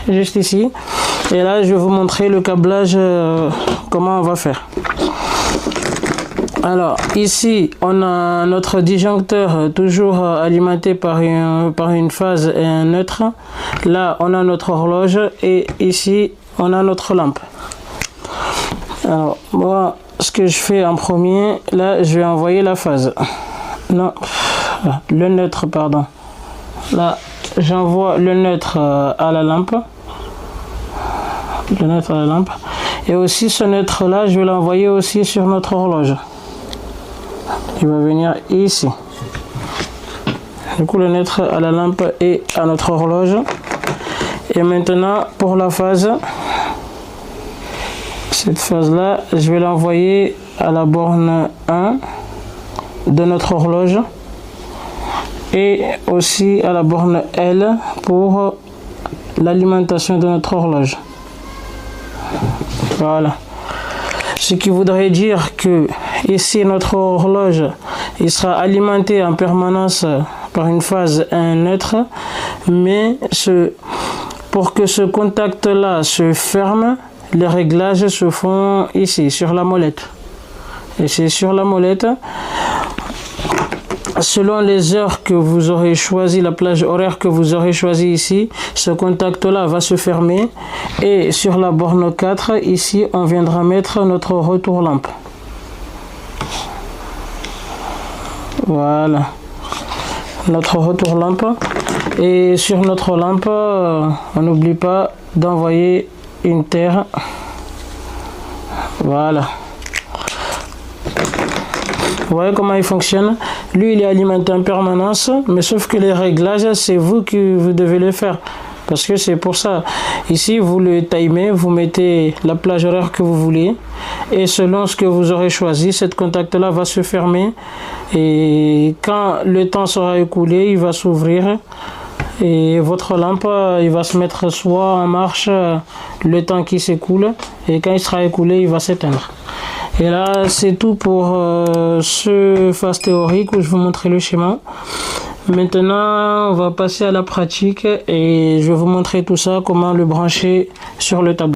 juste ici. Et là, je vais vous montrer le câblage, comment on va faire. Alors, ici, on a notre disjoncteur toujours alimenté par une phase et un neutre. Là, on a notre horloge et ici, on a notre lampe. Alors, moi, ce que je fais en premier, là, je vais envoyer la phase. Non, le neutre, pardon. Là, j'envoie le neutre à la lampe. Le neutre à la lampe. Et aussi, ce neutre-là, je vais l'envoyer aussi sur notre horloge. Il va venir ici. Du coup, le neutre à la lampe et à notre horloge. Et maintenant, pour la phase, cette phase-là, je vais l'envoyer à la borne 1 de notre horloge et aussi à la borne L pour l'alimentation de notre horloge. Voilà. Ce qui voudrait dire que ici notre horloge il sera alimenté en permanence par une phase et un neutre, mais pour que ce contact là se ferme, les réglages se font ici sur la molette. Et c'est sur la molette, selon les heures que vous aurez choisi, la plage horaire que vous aurez choisi ici, ce contact là va se fermer et sur la borne 4 ici on viendra mettre notre retour lampe. Voilà, notre retour lampe. Et sur notre lampe, on n'oublie pas d'envoyer une terre. Voilà. Vous voyez comment il fonctionne? Lui, il est alimenté en permanence, mais sauf que les réglages, c'est vous qui vous devez les faire. Parce que c'est pour ça. Ici, vous le timez, vous mettez la plage horaire que vous voulez. Et selon ce que vous aurez choisi, cette contact-là va se fermer. Et quand le temps sera écoulé, il va s'ouvrir. Et votre lampe, il va se mettre soit en marche le temps qui s'écoule. Et quand il sera écoulé, il va s'éteindre. Et là, c'est tout pour ce phase théorique où je vous montrer le schéma. Maintenant, on va passer à la pratique et je vais vous montrer tout ça, comment le brancher sur le tableau.